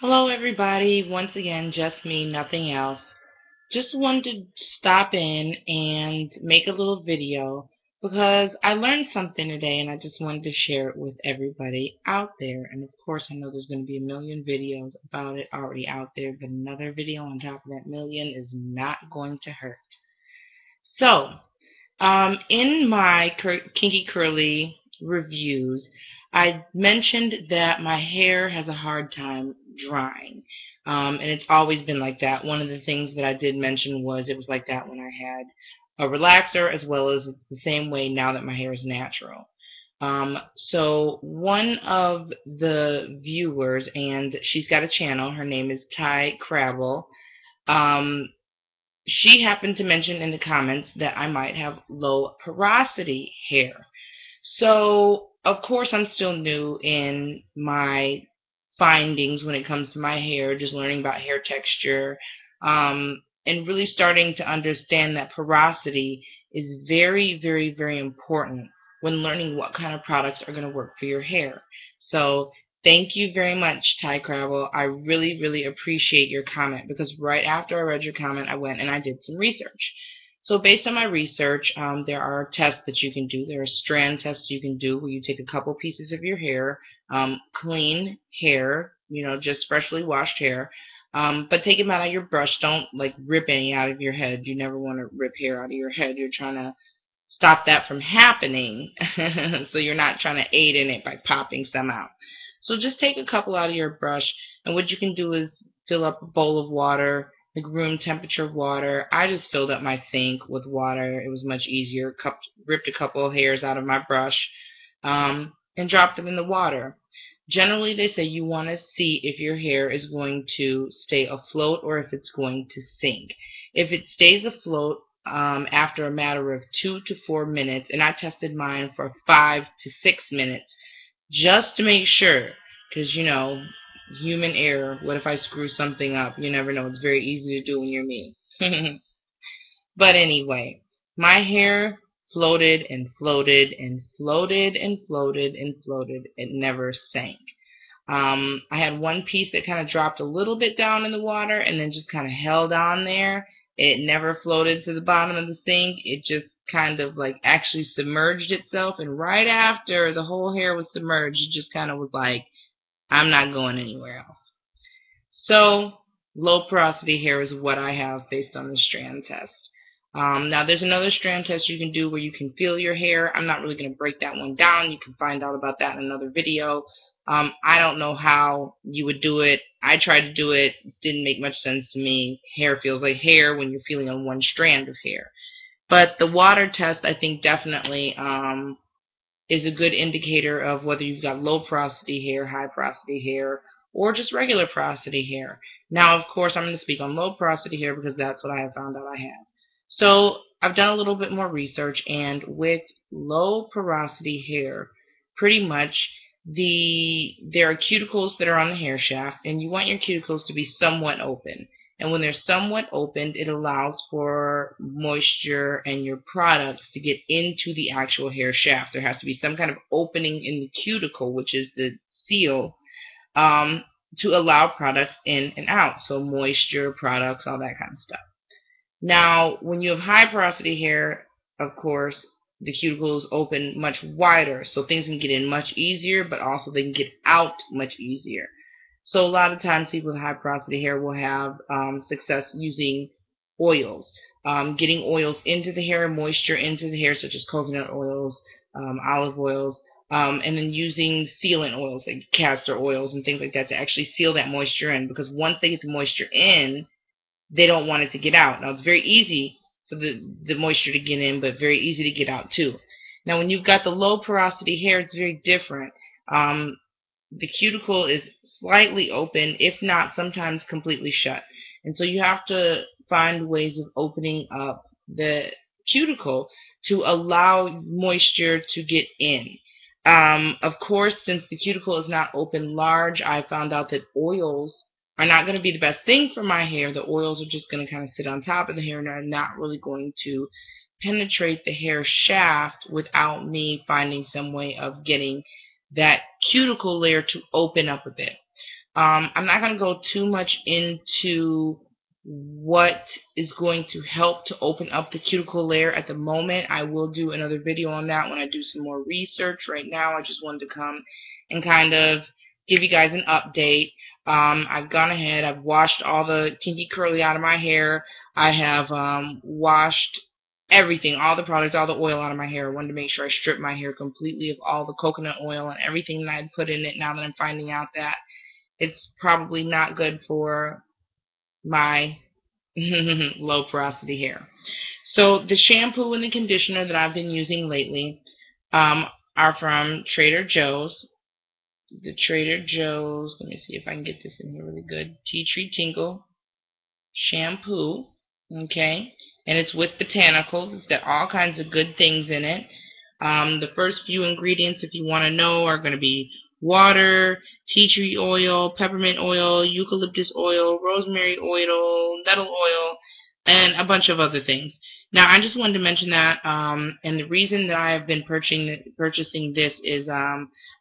Hello, everybody. Once again, just me, nothing else. Just wanted to stop in and make a little video because I learned something today and I just wanted to share it with everybody out there. And of course, I know there's going to be a million videos about it already out there, but another video on top of that million is not going to hurt. So, in my Kinky Curly reviews, I mentioned that my hair has a hard time drying. And it's always been like that. One of the things that I did mention was it was like that when I had a relaxer, as well as it's the same way now that my hair is natural. So one of the viewers, and she's got a channel, her name is Tycrable. She happened to mention in the comments that I might have low porosity hair. So, of course, I'm still new in my findings when it comes to my hair, just learning about hair texture, and really starting to understand that porosity is very, very, very important when learning what kind of products are going to work for your hair. So, thank you very much, Ty Crabble. I really, really appreciate your comment because right after I read your comment, I went and I did some research. So based on my research, there are tests that you can do. There are strand tests you can do where you take a couple pieces of your hair, clean hair, just freshly washed hair, but take them out of your brush. Don't like rip any out of your head. You never want to rip hair out of your head. You're trying to stop that from happening. So you're not trying to aid in it by popping some out. So just take a couple out of your brush, and what you can do is fill up a bowl of water, like room temperature water. I just filled up my sink with water. It was much easier. Ripped a couple of hairs out of my brush, and dropped them in the water. Generally, they say you want to see if your hair is going to stay afloat or if it's going to sink. If it stays afloat, after a matter of 2 to 4 minutes, and I tested mine for 5 to 6 minutes just to make sure, because human error. What if I screw something up? You never know. It's very easy to do when you're me. But anyway, my hair floated and floated and floated and floated and floated. It never sank. I had one piece that kind of dropped a little bit down in the water and then just kind of held on there. It never floated to the bottom of the sink. It just kind of like actually submerged itself. And right after the whole hair was submerged, it just kind of was like, I'm not going anywhere else. So low porosity hair is what I have based on the strand test. Now there's another strand test you can do where you can feel your hair. I'm not really going to break that one down. You can find out about that in another video. I don't know how you would do it. I tried to do it. Didn't make much sense to me. Hair feels like hair when you're feeling on one strand of hair. But the water test, I think, definitely is a good indicator of whether you've got low porosity hair, high porosity hair, or just regular porosity hair. Now, of course, I'm going to speak on low porosity hair because that's what I have found out I have. So I've done a little bit more research, and with low porosity hair, pretty much there are cuticles that are on the hair shaft, and you want your cuticles to be somewhat open. And when they're somewhat opened, it allows for moisture and your products to get into the actual hair shaft. There has to be some kind of opening in the cuticle, which is the seal, um, to allow products in and out. So moisture, products, all that kind of stuff. Now, when you have high porosity hair, of course, the cuticles open much wider, so things can get in much easier, but also they can get out much easier. So a lot of times people with high porosity hair will have success using oils, getting oils into the hair, moisture into the hair, such as coconut oils, olive oils, and then using sealant oils like castor oils and things like that to actually seal that moisture in. Because once they get the moisture in, they don't want it to get out. Now, it's very easy for the moisture to get in, but very easy to get out too. Now, when you've got the low porosity hair, it's very different. The cuticle is slightly open, if not sometimes completely shut. And so you have to find ways of opening up the cuticle to allow moisture to get in. Of course, since the cuticle is not open large, I found out that oils are not going to be the best thing for my hair. The oils are just going to kind of sit on top of the hair and are not really going to penetrate the hair shaft without me finding some way of getting that cuticle layer to open up a bit. I'm not going to go too much into what is going to help to open up the cuticle layer at the moment. I will do another video on that when I do some more research. Right now, I just wanted to come and kind of give you guys an update. I've gone ahead, I've washed all the kinky curly out of my hair. I have washed everything, all the products, all the oil out of my hair. I wanted to make sure I stripped my hair completely of all the coconut oil and everything that I had put in it, now that I'm finding out that it's probably not good for my low porosity hair. So the shampoo and the conditioner that I've been using lately are from Trader Joe's. The Trader Joe's, let me see if I can get this in here really good. Tea Tree Tingle shampoo, okay, and it's with botanicals. It's got all kinds of good things in it. The first few ingredients, if you want to know, are going to be water, tea tree oil, peppermint oil, eucalyptus oil, rosemary oil, nettle oil, and a bunch of other things. Now, I just wanted to mention that, and the reason that I have been purchasing this is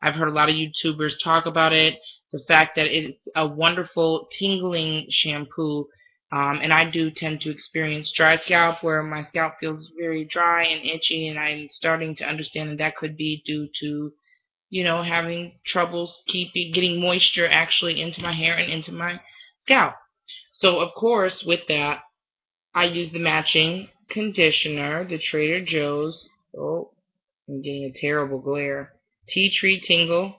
I've heard a lot of YouTubers talk about it, the fact that it's a wonderful tingling shampoo. And I do tend to experience dry scalp, where my scalp feels very dry and itchy, and I'm starting to understand that that could be due to, having troubles getting moisture actually into my hair and into my scalp. So, of course, with that, I use the matching conditioner, the Trader Joe's. Oh, I'm getting a terrible glare. Tea Tree Tingle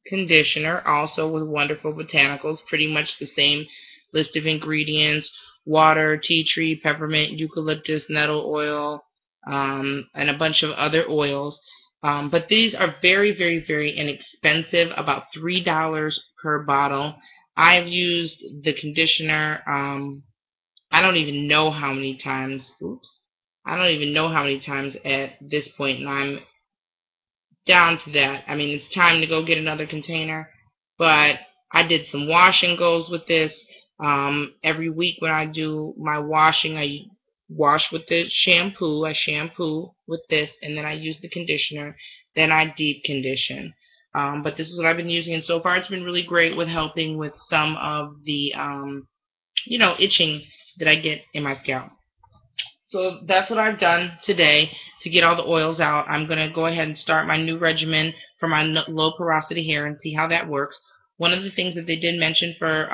conditioner, also with wonderful botanicals, pretty much the same list of ingredients: water, tea tree, peppermint, eucalyptus, nettle oil, and a bunch of other oils. But these are very, very, very inexpensive, about $3 per bottle. I've used the conditioner, I don't even know how many times. Oops. I don't even know how many times at this point, and I'm down to that. I mean, it's time to go get another container, but I did some wash and goes with this. Every week when I do my washing, I wash with the shampoo. I shampoo with this, and then I use the conditioner. Then I deep condition. But this is what I've been using, and so far it's been really great with helping with some of the, itching that I get in my scalp. So that's what I've done today to get all the oils out. I'm going to go ahead and start my new regimen for my low porosity hair and see how that works. One of the things that they did mention for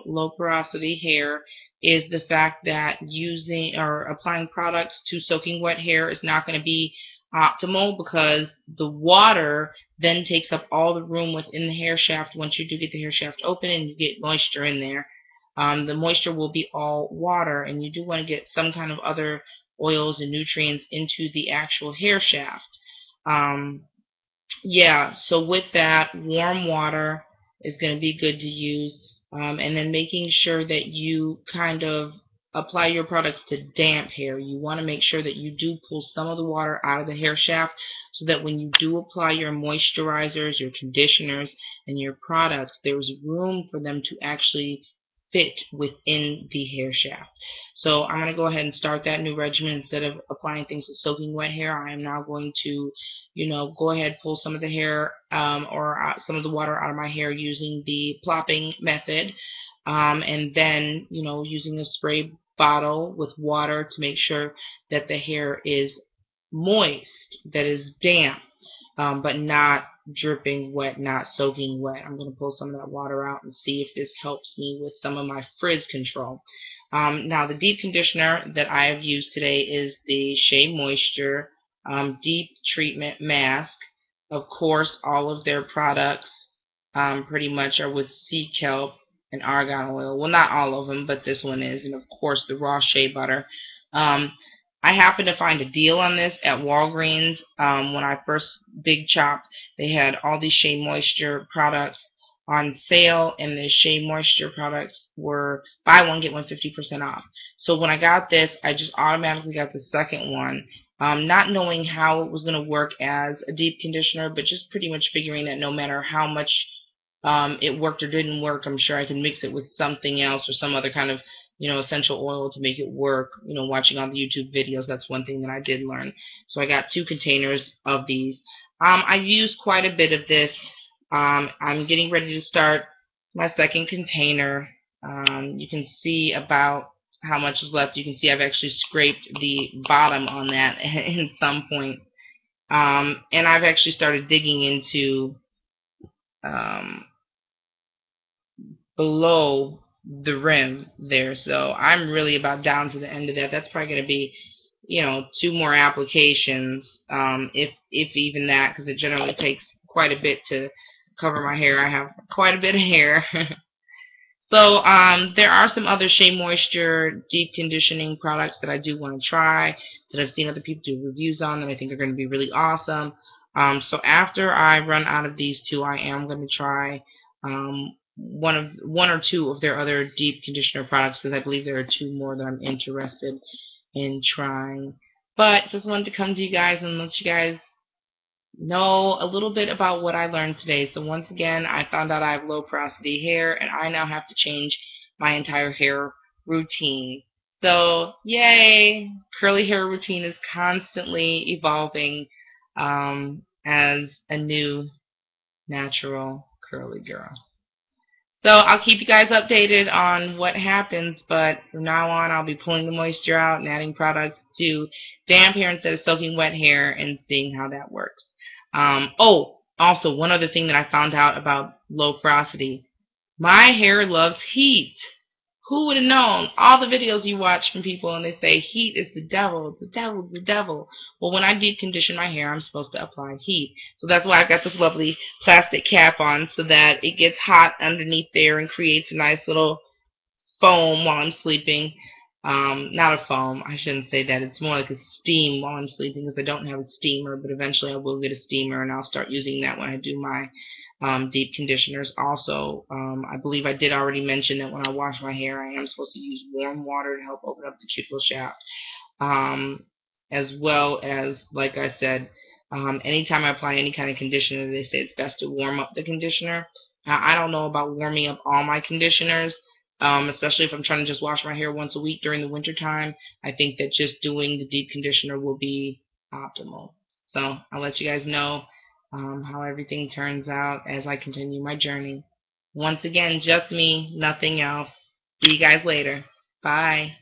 low porosity hair is the fact that using or applying products to soaking wet hair is not going to be optimal, because the water then takes up all the room within the hair shaft once you do get the hair shaft open and you get moisture in there. The moisture will be all water, and you do want to get some kind of other oils and nutrients into the actual hair shaft. Yeah, so with that, warm water is going to be good to use, and then making sure that you kind of apply your products to damp hair. You want to make sure that you do pull some of the water out of the hair shaft, so that when you do apply your moisturizers, your conditioners, and your products, there's room for them to actually fit within the hair shaft. So I'm going to go ahead and start that new regimen. Instead of applying things to soaking wet hair, I am now going to, go ahead, pull some of the hair or some of the water out of my hair using the plopping method, and then, using a spray bottle with water to make sure that the hair is moist, that is damp, but not dripping wet, not soaking wet. I'm going to pull some of that water out and see if this helps me with some of my frizz control. Now, the deep conditioner that I have used today is the Shea Moisture Deep Treatment Mask. Of course, all of their products pretty much are with sea kelp and argan oil. Well, not all of them, but this one is. And, of course, the raw shea butter. I happened to find a deal on this at Walgreens. When I first big chopped, they had all these Shea Moisture products on sale, and the Shea Moisture products were buy one, get one 50% off. So when I got this, I just automatically got the second one, not knowing how it was going to work as a deep conditioner, but just pretty much figuring that no matter how much it worked or didn't work, I'm sure I could mix it with something else or some other kind of essential oil to make it work. Watching all the YouTube videos, that's one thing that I did learn. So I got 2 containers of these. I've used quite a bit of this. I'm getting ready to start my second container. You can see about how much is left. You can see I've actually scraped the bottom on that in some point. And I've actually started digging into um, below the rim there. So I'm really about down to the end of that. That's probably going to be, two more applications, if even that, because it generally takes quite a bit to cover my hair. I have quite a bit of hair. So there are some other Shea Moisture deep conditioning products that I do want to try, that I've seen other people do reviews on, that I think are going to be really awesome. So after I run out of these two, I am going to try one or two of their other deep conditioner products, because I believe there are two more that I'm interested in trying. But just wanted to come to you guys and let you guys know a little bit about what I learned today. So once again, I found out I have low porosity hair, and I now have to change my entire hair routine. So yay! Curly hair routine is constantly evolving as a new natural curly girl. So I'll keep you guys updated on what happens, but from now on I'll be pulling the moisture out and adding products to damp hair instead of soaking wet hair and seeing how that works. Also, one other thing that I found out about low porosity. My hair loves heat. Who would have known? All the videos you watch from people and they say heat is the devil, the devil, the devil. Well, when I deep condition my hair, I'm supposed to apply heat. So that's why I've got this lovely plastic cap on, so that it gets hot underneath there and creates a nice little foam while I'm sleeping. Not a foam, I shouldn't say that. It's more like a steam while I'm sleeping, because I don't have a steamer, but eventually I will get a steamer, and I'll start using that when I do my deep conditioners. Also, I believe I did already mention that when I wash my hair, I am supposed to use warm water to help open up the cuticle shaft. Um, as well as, like I said, anytime I apply any kind of conditioner, they say it's best to warm up the conditioner. Now, I don't know about warming up all my conditioners, especially if I'm trying to just wash my hair once a week during the winter time. I think that just doing the deep conditioner will be optimal. So I'll let you guys know how everything turns out as I continue my journey. Once again, just me, nothing else. See you guys later. Bye.